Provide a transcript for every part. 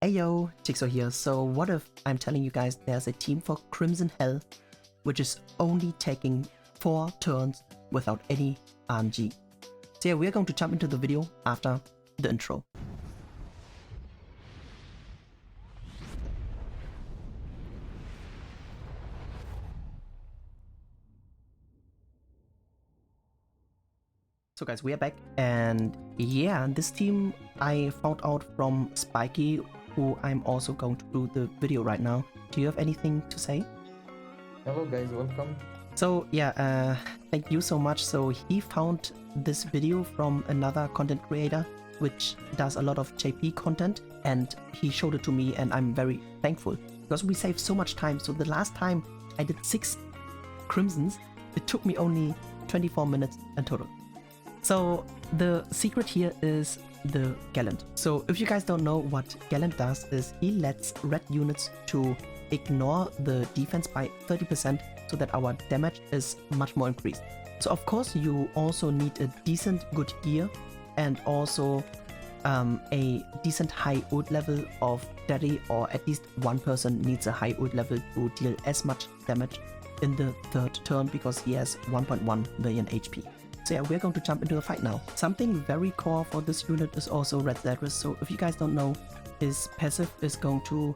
Ayo, Chiksua here. So what if I'm telling you guys there's a team for Crimson Hell which is only taking 4 turns without any RNG. So yeah, we're going to jump into the video after the intro. So guys, we are back, and yeah, this team I found out from Spiky, who I'm also going to do the video right now. Do you have anything to say? Hello guys, welcome. So yeah, thank you so much. So he found this video from another content creator which does a lot of JP content, and he showed it to me, and I'm very thankful because we saved so much time. So the last time I did 6 crimsons, it took me only 24 minutes in total. So the secret here is the Galant. So if you guys don't know what Galant does, is he lets red units to ignore the defense by 30% so that our damage is much more increased. So of course you also need a decent good gear and also a decent high ult level of Daddy, or at least one person needs a high ult level to deal as much damage in the 3rd turn because he has 1.1 million HP. So yeah, we're going to jump into the fight now. Something very core for this unit is also Red Zadris. So if you guys don't know, his passive is going to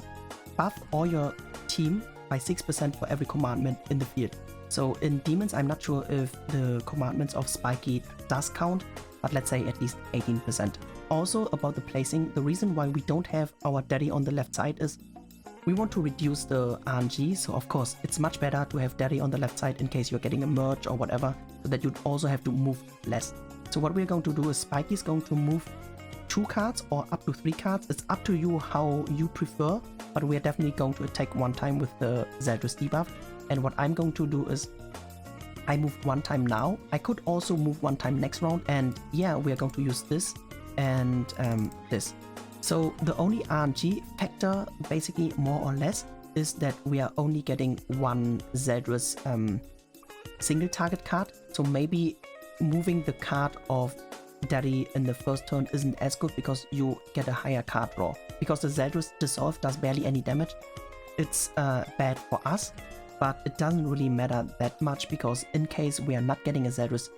buff all your team by 6% for every commandment in the field. So in Demons, I'm not sure if the commandments of Spiky does count, but let's say at least 18%. Also about the placing, the reason why we don't have our Daddy on the left side is we want to reduce the RNG, so of course it's much better to have Daddy on the left side in case you're getting a merge or whatever, so that you'd also have to move less. So what we're going to do is Spiky is going to move 2 cards or up to 3 cards. It's up to you how you prefer, but we're definitely going to attack 1 time with the Zadris debuff. And what I'm going to do is I move 1 time now. I could also move 1 time next round, and yeah, we're going to use this and this. So the only RNG factor, basically more or less, is that we are only getting 1 Zadris single target card. So maybe moving the card of Daddy in the 1st turn isn't as good because you get a higher card draw. Because the Zadris Dissolve does barely any damage, it's bad for us, but it doesn't really matter that much because in case we are not getting a Zadris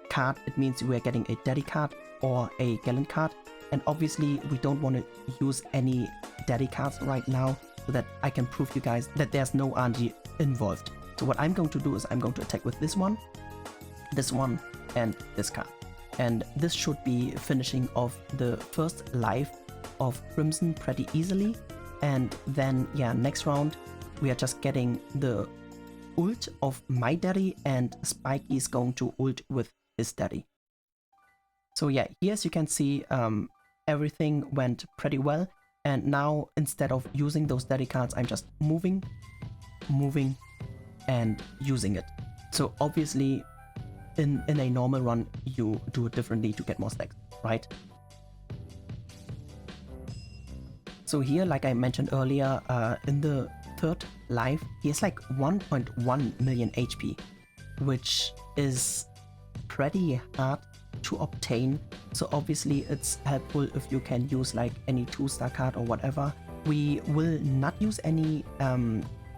card, it means we are getting a Daddy card or a Galant card. And obviously we don't want to use any Daddy cards right now, so that I can prove you guys that there's no RNG involved. So what I'm going to do is I'm going to attack with this one, and this card. And this should be finishing off the 1st life of Crimson pretty easily. And then yeah, next round we are just getting the ult of my Daddy, and Spiky is going to ult with his Daddy. So yeah, here as you can see, everything went pretty well, and now instead of using those Daddy cards, I'm just moving, and using it. So obviously in a normal run you do it differently to get more stacks, right? So here, like I mentioned earlier, in the 3rd life, he has like 1.1 million HP, which is pretty hard to obtain. So obviously it's helpful if you can use like any 2-star card or whatever. We will not use any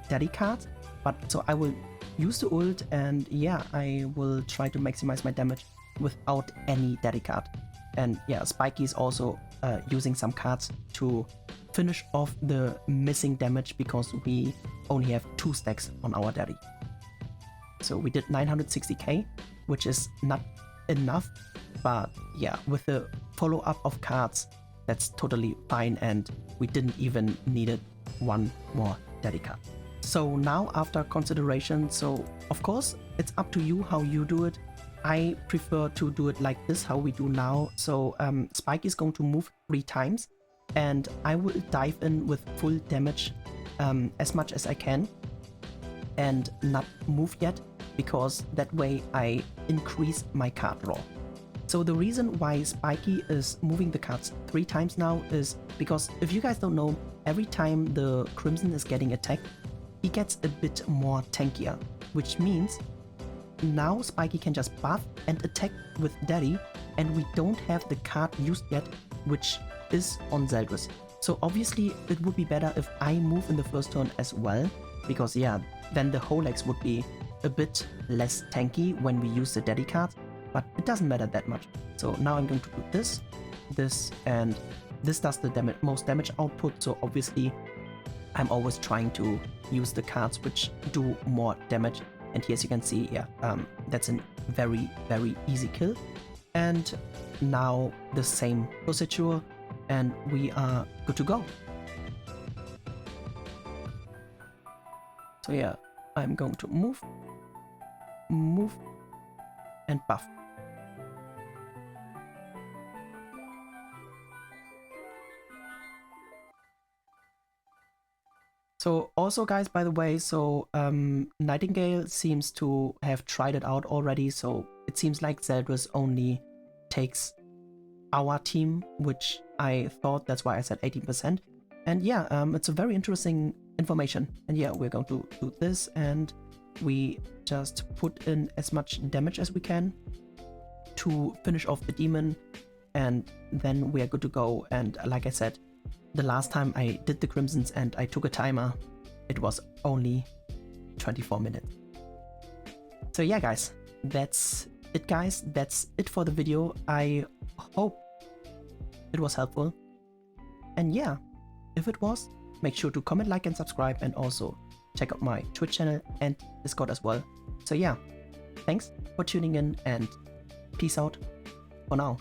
Daddy cards, but so I will use the ult, and yeah, I will try to maximize my damage without any Daddy card. And yeah, Spiky is also using some cards to finish off the missing damage because we only have 2 stacks on our Daddy. So we did 960k, which is not enough, but yeah, with the follow-up of cards, that's totally fine, and we didn't even needed 1 more Daddy card. So now after consideration, so of course it's up to you how you do it. I prefer to do it like this, how we do now. So Spike is going to move 3 times, and I will dive in with full damage as much as I can and not move yet, because that way I increase my card draw. So the reason why Spiky is moving the cards 3 times now is because, if you guys don't know, every time the Crimson is getting attacked, he gets a bit more tankier, which means now Spiky can just buff and attack with Daddy, and we don't have the card used yet, which is on Zadris. So obviously it would be better if I move in the first turn as well, because yeah, then the whole legs would be a bit less tanky when we use the daddy card, but it doesn't matter that much. So now I'm going to do this, and this does the most damage output, so obviously I'm always trying to use the cards which do more damage. And here, as you can see, yeah, that's a very, very easy kill. And now the same procedure, and we are good to go. So yeah, I'm going to move, and buff. So also, guys, by the way, so Nightingale seems to have tried it out already, so it seems like Zeldris only takes our team, which I thought, that's why I said 18%. And yeah, it's a very interesting information. And yeah, we're going to do this, and we just put in as much damage as we can to finish off the demon, and then we are good to go. And like I said, the last time I did the Crimsons and I took a timer, it was only 24 minutes. So yeah, guys, that's it, guys. That's it for the video. I hope it was helpful. And yeah, if it was, make sure to comment, like, and subscribe, and also check out my Twitch channel and Discord as well. So yeah, thanks for tuning in, and peace out for now.